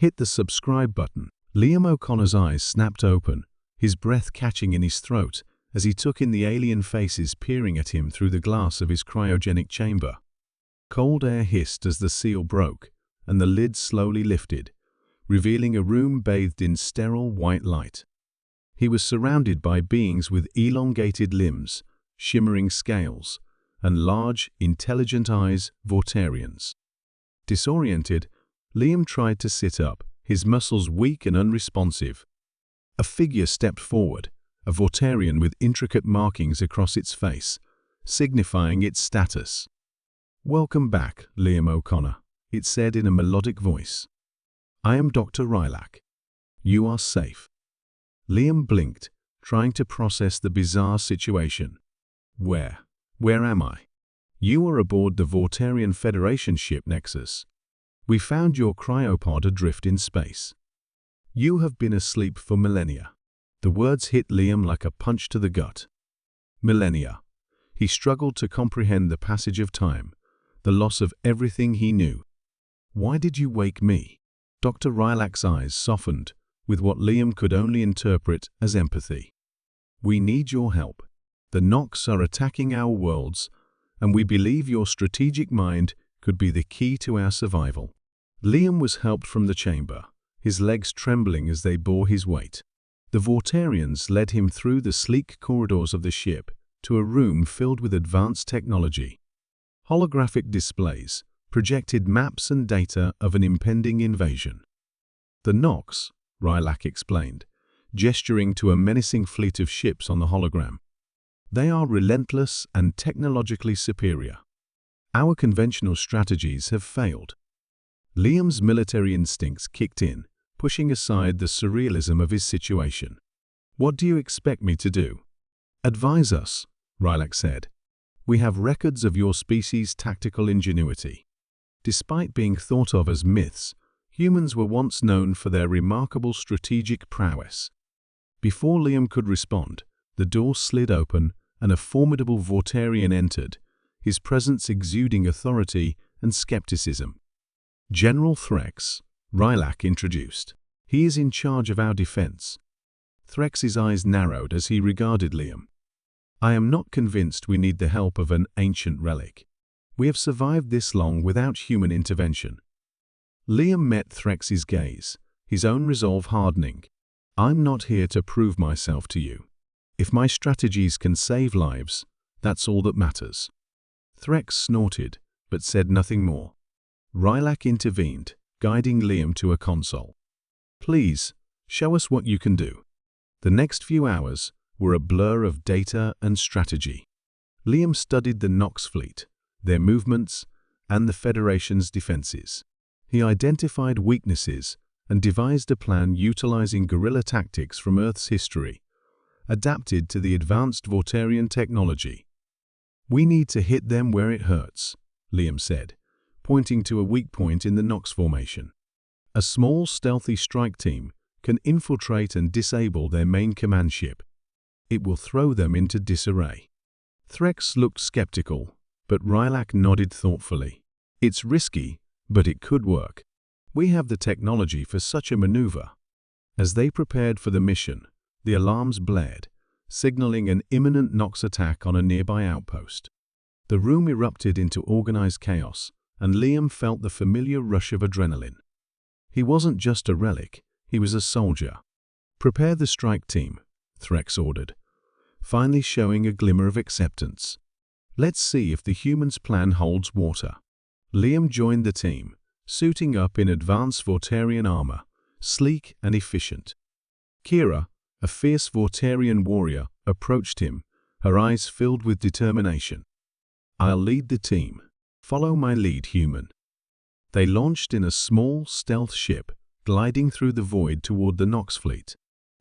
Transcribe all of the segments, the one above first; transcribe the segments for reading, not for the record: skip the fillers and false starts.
Hit the subscribe button. Liam O'Connor's eyes snapped open, his breath catching in his throat as he took in the alien faces peering at him through the glass of his cryogenic chamber. Cold air hissed as the seal broke, and the lid slowly lifted, revealing a room bathed in sterile white light. He was surrounded by beings with elongated limbs, shimmering scales, and large, intelligent eyes, Vortarians. Disoriented, Liam tried to sit up, his muscles weak and unresponsive. A figure stepped forward, a Vortarian with intricate markings across its face, signifying its status. "Welcome back, Liam O'Connor," it said in a melodic voice. "I am Dr. Rylak. You are safe." Liam blinked, trying to process the bizarre situation. Where am I?" "You are aboard the Vortarian Federation ship Nexus. We found your cryopod adrift in space. You have been asleep for millennia." The words hit Liam like a punch to the gut. Millennia. He struggled to comprehend the passage of time, the loss of everything he knew. "Why did you wake me?" Dr. Rylak's eyes softened with what Liam could only interpret as empathy. "We need your help. The Nox are attacking our worlds, and we believe your strategic mind could be the key to our survival." Liam was helped from the chamber, his legs trembling as they bore his weight. The Vortarians led him through the sleek corridors of the ship to a room filled with advanced technology. Holographic displays projected maps and data of an impending invasion. "The Nox," Rylak explained, gesturing to a menacing fleet of ships on the hologram. "They are relentless and technologically superior. Our conventional strategies have failed." Liam's military instincts kicked in, pushing aside the surrealism of his situation. "What do you expect me to do?" "Advise us," Rylak said. "We have records of your species' tactical ingenuity. Despite being thought of as myths, humans were once known for their remarkable strategic prowess." Before Liam could respond, the door slid open and a formidable Vortarian entered, his presence exuding authority and skepticism. "General Threx," Rylak introduced. "He is in charge of our defense." Threx's eyes narrowed as he regarded Liam. "I am not convinced we need the help of an ancient relic. We have survived this long without human intervention." Liam met Threx's gaze, his own resolve hardening. "I'm not here to prove myself to you. If my strategies can save lives, that's all that matters." Threx snorted, but said nothing more. Rylak intervened, guiding Liam to a console. "Please, show us what you can do." The next few hours were a blur of data and strategy. Liam studied the Nox fleet, their movements, and the Federation's defenses. He identified weaknesses and devised a plan utilizing guerrilla tactics from Earth's history, adapted to the advanced Vortarian technology. "We need to hit them where it hurts," Liam said, pointing to a weak point in the Nox formation. "A small, stealthy strike team can infiltrate and disable their main command ship. It will throw them into disarray." Threx looked skeptical, but Rylak nodded thoughtfully. "It's risky, but it could work. We have the technology for such a maneuver." As they prepared for the mission, the alarms blared, signaling an imminent Nox attack on a nearby outpost. The room erupted into organized chaos, and Liam felt the familiar rush of adrenaline. He wasn't just a relic, he was a soldier. "Prepare the strike team," Threx ordered, finally showing a glimmer of acceptance. "Let's see if the humans' plan holds water." Liam joined the team, suiting up in advanced Vortarian armor, sleek and efficient. Kira, a fierce Vortarian warrior, approached him, her eyes filled with determination. "I'll lead the team. Follow my lead, human." They launched in a small, stealth ship, gliding through the void toward the Nox fleet.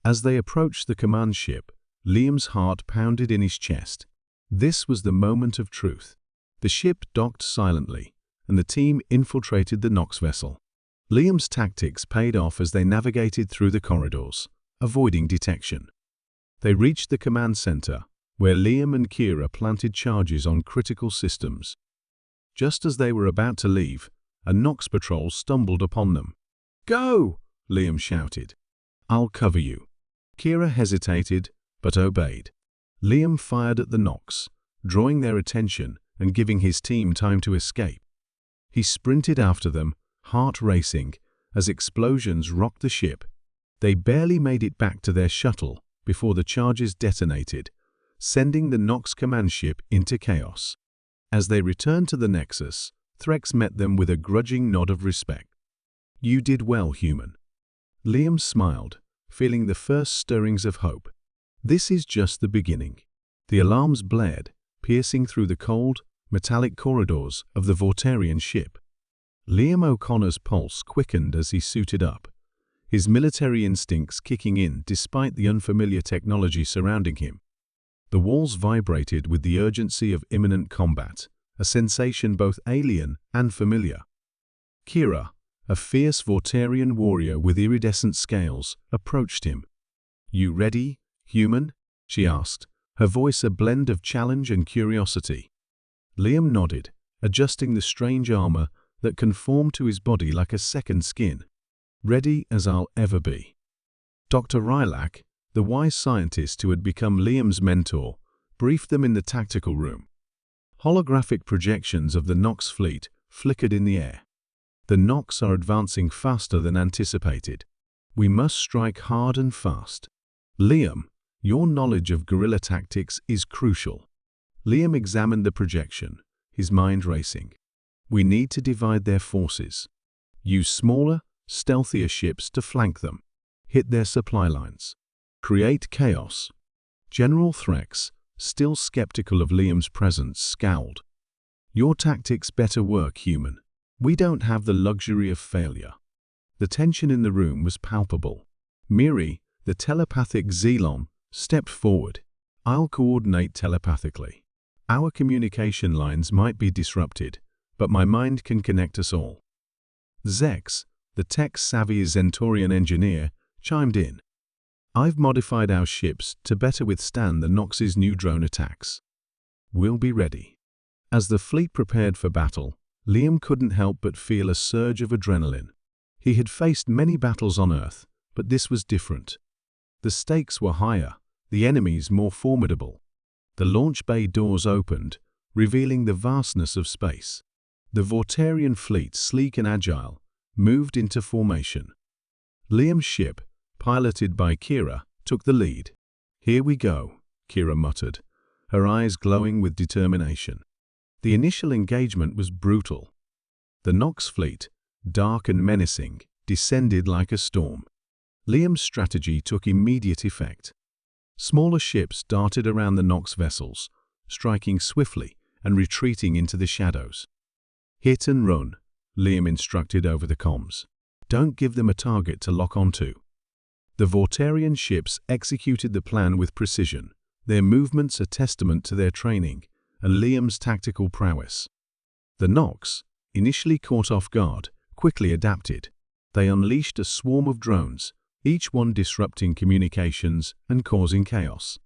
As they approached the command ship, Liam's heart pounded in his chest. This was the moment of truth. The ship docked silently, and the team infiltrated the Nox vessel. Liam's tactics paid off as they navigated through the corridors, avoiding detection. They reached the command center, where Liam and Kira planted charges on critical systems. Just as they were about to leave, a Nox patrol stumbled upon them. Go! Liam shouted. I'll cover you. Kira hesitated, but obeyed. Liam fired at the Nox, drawing their attention and giving his team time to escape. He sprinted after them, heart racing, as explosions rocked the ship. They barely made it back to their shuttle before the charges detonated, sending the Nox command ship into chaos. As they returned to the Nexus, Threx met them with a grudging nod of respect. You did well, human. Liam smiled, feeling the first stirrings of hope. This is just the beginning. The alarms blared, piercing through the cold, metallic corridors of the Vortarian ship. Liam O'Connor's pulse quickened as he suited up, his military instincts kicking in despite the unfamiliar technology surrounding him. The walls vibrated with the urgency of imminent combat, a sensation both alien and familiar. Kira, a fierce Vortarian warrior with iridescent scales, approached him. You ready, human? She asked, her voice a blend of challenge and curiosity. Liam nodded, adjusting the strange armor that conformed to his body like a second skin. Ready as I'll ever be. Dr. Rylak, the wise scientist who had become Liam's mentor, briefed them in the tactical room. Holographic projections of the Nox fleet flickered in the air. The Nox are advancing faster than anticipated. We must strike hard and fast. Liam, your knowledge of guerrilla tactics is crucial. Liam examined the projection, his mind racing. We need to divide their forces. Use smaller, stealthier ships to flank them. Hit their supply lines. Create chaos. General Threx, still skeptical of Liam's presence, scowled. Your tactics better work, human. We don't have the luxury of failure. The tension in the room was palpable. Miri, the telepathic Xelon, stepped forward. I'll coordinate telepathically. Our communication lines might be disrupted, but my mind can connect us all. Zex, the tech-savvy Zentorian engineer, chimed in. I've modified our ships to better withstand the Nox's new drone attacks. We'll be ready. As the fleet prepared for battle, Liam couldn't help but feel a surge of adrenaline. He had faced many battles on Earth, but this was different. The stakes were higher, the enemies more formidable. The launch bay doors opened, revealing the vastness of space. The Vortarian fleet, sleek and agile, moved into formation. Liam's ship, piloted by Kira, took the lead. Here we go, Kira muttered, her eyes glowing with determination. The initial engagement was brutal. The Nox fleet, dark and menacing, descended like a storm. Liam's strategy took immediate effect. Smaller ships darted around the Nox vessels, striking swiftly and retreating into the shadows. Hit and run, Liam instructed over the comms. Don't give them a target to lock onto. The Vortarian ships executed the plan with precision, their movements a testament to their training and Liam's tactical prowess. The Nox, initially caught off guard, quickly adapted. They unleashed a swarm of drones, each one disrupting communications and causing chaos.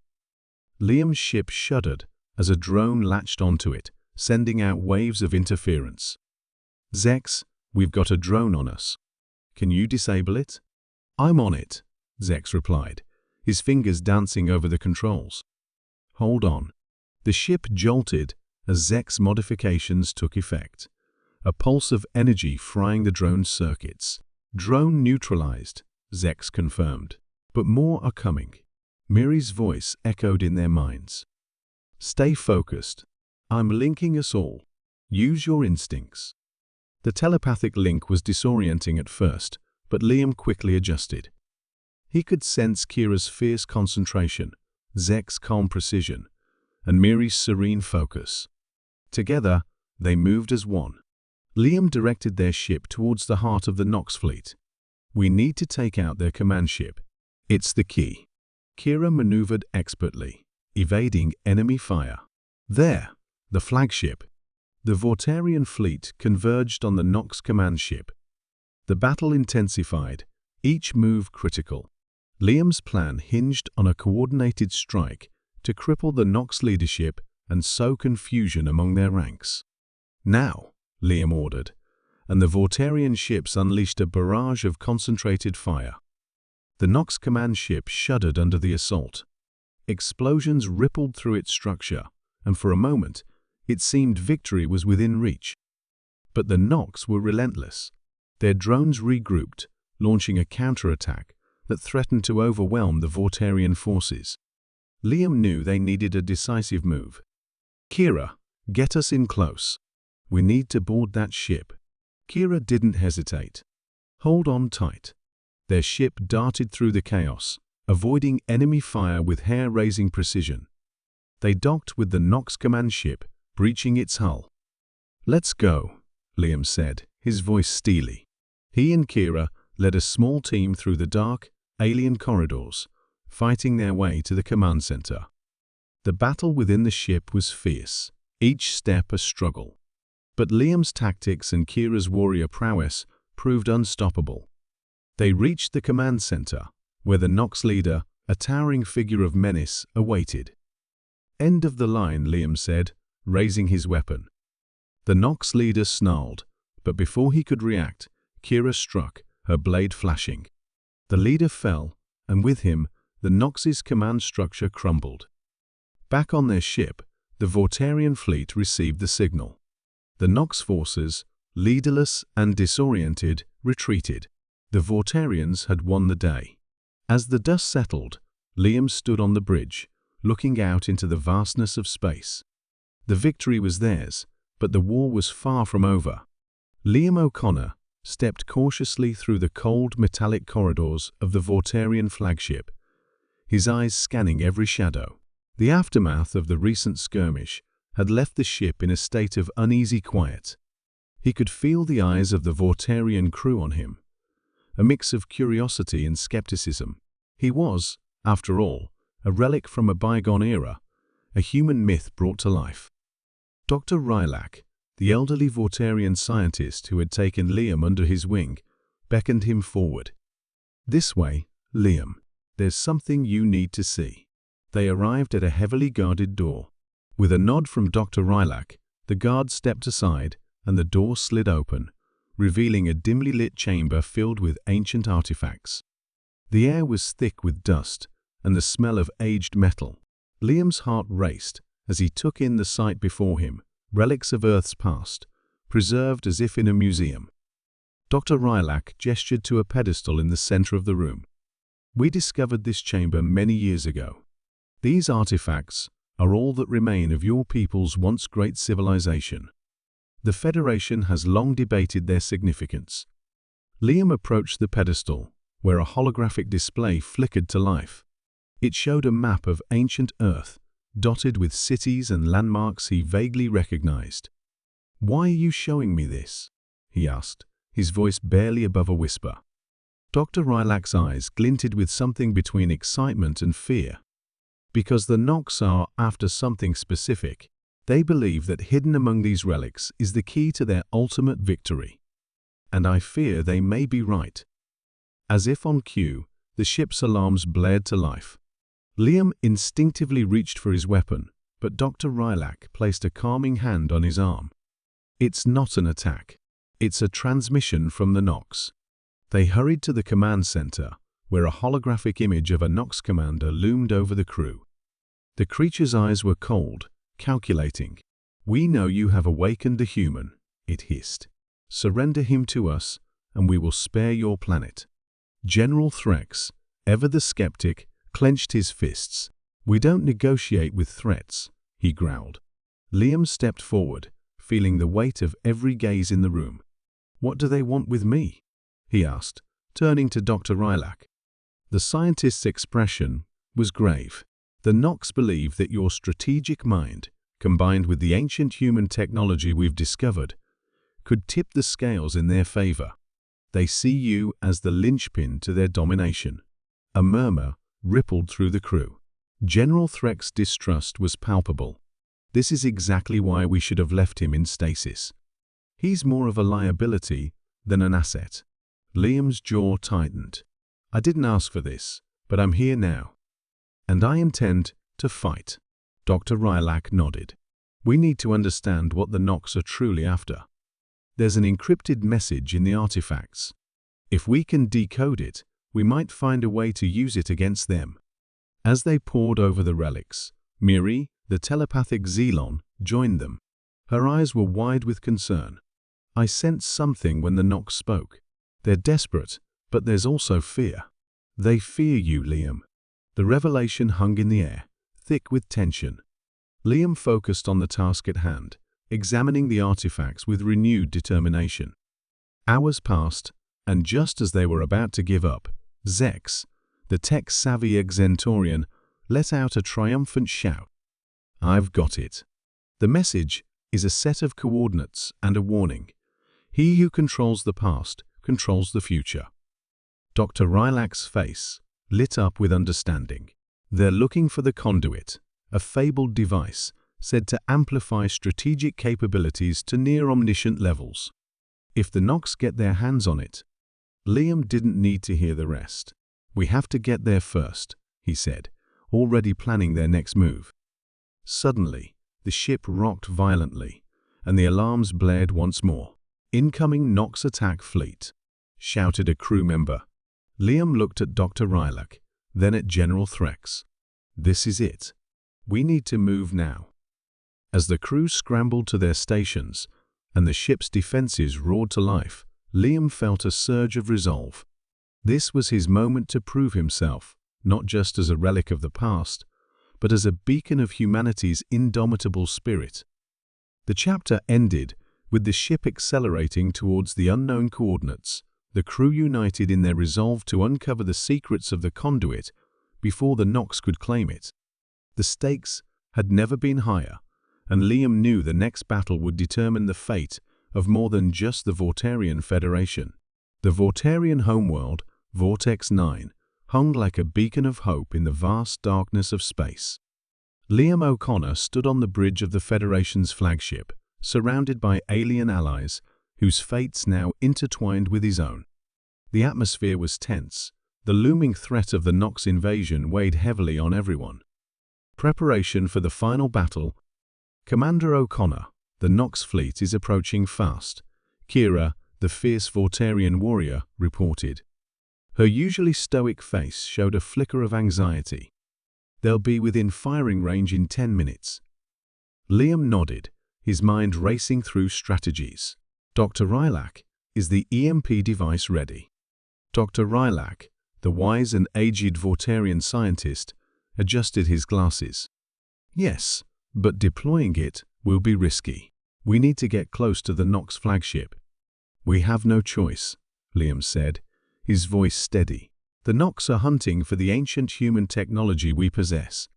Liam's ship shuddered as a drone latched onto it, sending out waves of interference. Zex, we've got a drone on us. Can you disable it? I'm on it, Zex replied, his fingers dancing over the controls. Hold on. The ship jolted as Zek's modifications took effect, a pulse of energy frying the drone's circuits. Drone neutralized, Zex confirmed. But more are coming. Miri's voice echoed in their minds. Stay focused. I'm linking us all. Use your instincts. The telepathic link was disorienting at first, but Liam quickly adjusted. He could sense Kira's fierce concentration, Zek's calm precision, and Miri's serene focus. Together, they moved as one. Liam directed their ship towards the heart of the Nox fleet. We need to take out their command ship. It's the key. Kira maneuvered expertly, evading enemy fire. There, the flagship. The Vortarian fleet converged on the Nox command ship. The battle intensified, each move critical. Liam's plan hinged on a coordinated strike to cripple the Nox leadership and sow confusion among their ranks. Now, Liam ordered, and the Vortarian ships unleashed a barrage of concentrated fire. The Nox command ship shuddered under the assault. Explosions rippled through its structure, and for a moment, it seemed victory was within reach. But the Nox were relentless. Their drones regrouped, launching a counterattack that threatened to overwhelm the Vortarian forces. Liam knew they needed a decisive move. "Kira, get us in close. We need to board that ship." Kira didn't hesitate. "Hold on tight." Their ship darted through the chaos, avoiding enemy fire with hair-raising precision. They docked with the Nox command ship, breaching its hull. "Let's go," Liam said, his voice steely. He and Kira led a small team through the dark, alien corridors, fighting their way to the command center. The battle within the ship was fierce, each step a struggle. But Liam's tactics and Kira's warrior prowess proved unstoppable. They reached the command center, where the Nox leader, a towering figure of menace, awaited. "End of the line," Liam said, raising his weapon. The Nox leader snarled, but before he could react, Kira struck, her blade flashing. The leader fell, and with him, the Nox's command structure crumbled. Back on their ship, the Vortarian fleet received the signal. The Nox forces, leaderless and disoriented, retreated. The Vortarians had won the day. As the dust settled, Liam stood on the bridge, looking out into the vastness of space. The victory was theirs, but the war was far from over. Liam O'Connor stepped cautiously through the cold metallic corridors of the Vortarian flagship, his eyes scanning every shadow. The aftermath of the recent skirmish had left the ship in a state of uneasy quiet. He could feel the eyes of the Vortarian crew on him, a mix of curiosity and skepticism. He was, after all, a relic from a bygone era, a human myth brought to life. Dr. Rylak, the elderly Vortarian scientist who had taken Liam under his wing, beckoned him forward. "This way, Liam. There's something you need to see." They arrived at a heavily guarded door. With a nod from Dr. Rylak, the guard stepped aside and the door slid open, revealing a dimly lit chamber filled with ancient artifacts. The air was thick with dust and the smell of aged metal. Liam's heart raced as he took in the sight before him, relics of Earth's past, preserved as if in a museum. Dr. Rylak gestured to a pedestal in the center of the room. "We discovered this chamber many years ago. These artifacts are all that remain of your people's once great civilization. The Federation has long debated their significance." Liam approached the pedestal, where a holographic display flickered to life. It showed a map of ancient Earth, dotted with cities and landmarks he vaguely recognized. "Why are you showing me this?" he asked, his voice barely above a whisper. Dr. Rylak's eyes glinted with something between excitement and fear. "Because the Nox are after something specific. They believe that hidden among these relics is the key to their ultimate victory. And I fear they may be right." As if on cue, the ship's alarms blared to life. Liam instinctively reached for his weapon, but Dr. Rylak placed a calming hand on his arm. "It's not an attack. It's a transmission from the Nox." They hurried to the command center, where a holographic image of a Nox commander loomed over the crew. The creature's eyes were cold, calculating. "We know you have awakened the human," it hissed. "Surrender him to us, and we will spare your planet." General Threx, ever the skeptic, clenched his fists. "We don't negotiate with threats," he growled. Liam stepped forward, feeling the weight of every gaze in the room. "What do they want with me?" he asked, turning to Dr. Rylak. The scientist's expression was grave. "The Nox believe that your strategic mind, combined with the ancient human technology we've discovered, could tip the scales in their favor. They see you as the linchpin to their domination." A murmur rippled through the crew. General Threck's distrust was palpable. "This is exactly why we should have left him in stasis. He's more of a liability than an asset." Liam's jaw tightened. "I didn't ask for this, but I'm here now. And I intend to fight." Dr. Rylak nodded. "We need to understand what the Nox are truly after." There's an encrypted message in the artifacts. If we can decode it, we might find a way to use it against them." As they pored over the relics, Miri, the telepathic Xelon, joined them. Her eyes were wide with concern. "I sensed something when the Nox spoke. They're desperate, but there's also fear. They fear you, Liam." The revelation hung in the air, thick with tension. Liam focused on the task at hand, examining the artifacts with renewed determination. Hours passed, and just as they were about to give up, Zex, the tech-savvy Exentorian, let out a triumphant shout. "I've got it." The message is a set of coordinates and a warning. He who controls the past controls the future. Dr. Rylak's face lit up with understanding. They're looking for the conduit, a fabled device said to amplify strategic capabilities to near-omniscient levels. If the Nox get their hands on it— Liam didn't need to hear the rest. "We have to get there first," he said, already planning their next move. Suddenly, the ship rocked violently, and the alarms blared once more. "Incoming Nox attack fleet," shouted a crew member. Liam looked at Dr. Rylak, then at General Threx. "This is it. We need to move now." As the crew scrambled to their stations, and the ship's defenses roared to life, Liam felt a surge of resolve. This was his moment to prove himself, not just as a relic of the past, but as a beacon of humanity's indomitable spirit. The chapter ended with the ship accelerating towards the unknown coordinates, the crew united in their resolve to uncover the secrets of the conduit before the Nox could claim it. The stakes had never been higher, and Liam knew the next battle would determine the fate of more than just the Vortarian Federation. The Vortarian homeworld, Vortex 9, hung like a beacon of hope in the vast darkness of space. Liam O'Connor stood on the bridge of the Federation's flagship, surrounded by alien allies whose fates now intertwined with his own. The atmosphere was tense. The looming threat of the Nox invasion weighed heavily on everyone. Preparation for the final battle. "Commander O'Connor, the Nox fleet is approaching fast," Kira, the fierce Vortarian warrior, reported. Her usually stoic face showed a flicker of anxiety. "They'll be within firing range in 10 minutes. Liam nodded, his mind racing through strategies. "Dr. Rylak, is the EMP device ready?" Dr. Rylak, the wise and aged Vortarian scientist, adjusted his glasses. "Yes, but deploying it will be risky. We need to get close to the Nox flagship." "We have no choice," Liam said, his voice steady. "The Nox are hunting for the ancient human technology we possess.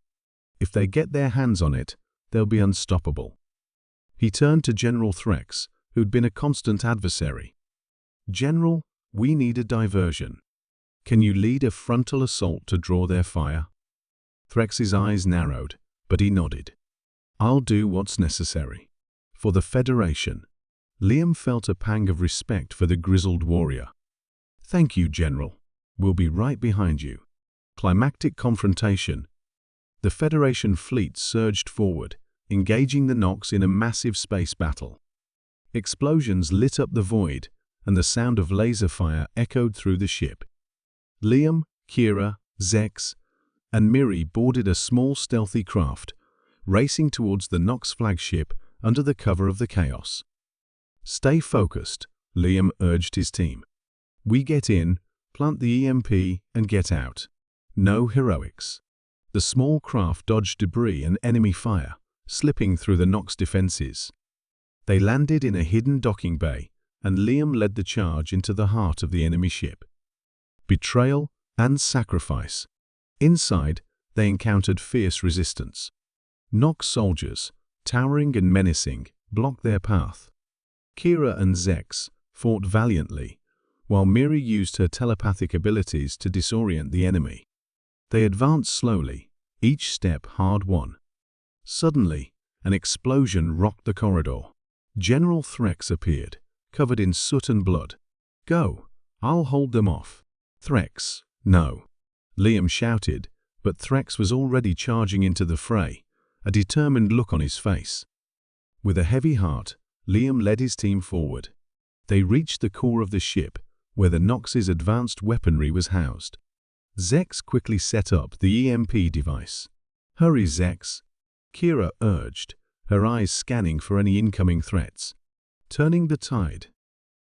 If they get their hands on it, they'll be unstoppable." He turned to General Threx, who'd been a constant adversary. "General, we need a diversion. Can you lead a frontal assault to draw their fire?" Threx's eyes narrowed, but he nodded. "I'll do what's necessary. For the Federation." Liam felt a pang of respect for the grizzled warrior. "Thank you, General. We'll be right behind you." Climactic confrontation. The Federation fleet surged forward, engaging the Nox in a massive space battle. Explosions lit up the void, and the sound of laser fire echoed through the ship. Liam, Kira, Zex, and Miri boarded a small stealthy craft, racing towards the Nox flagship under the cover of the chaos. "Stay focused," Liam urged his team. "We get in, plant the EMP, and get out. No heroics." The small craft dodged debris and enemy fire, slipping through the Nox defenses. They landed in a hidden docking bay, and Liam led the charge into the heart of the enemy ship. Betrayal and sacrifice. Inside, they encountered fierce resistance. Nox soldiers, towering and menacing, blocked their path. Kira and Zex fought valiantly, while Miri used her telepathic abilities to disorient the enemy. They advanced slowly, each step hard-won. Suddenly, an explosion rocked the corridor. General Threx appeared, covered in soot and blood. "Go! I'll hold them off." "Threx, no!" Liam shouted, but Threx was already charging into the fray, a determined look on his face. With a heavy heart, Liam led his team forward, They reached the core of the ship, where the Nox's advanced weaponry was housed. Zex quickly set up the EMP device. "Hurry, Zex," Kira urged, her eyes scanning for any incoming threats. Turning the tide,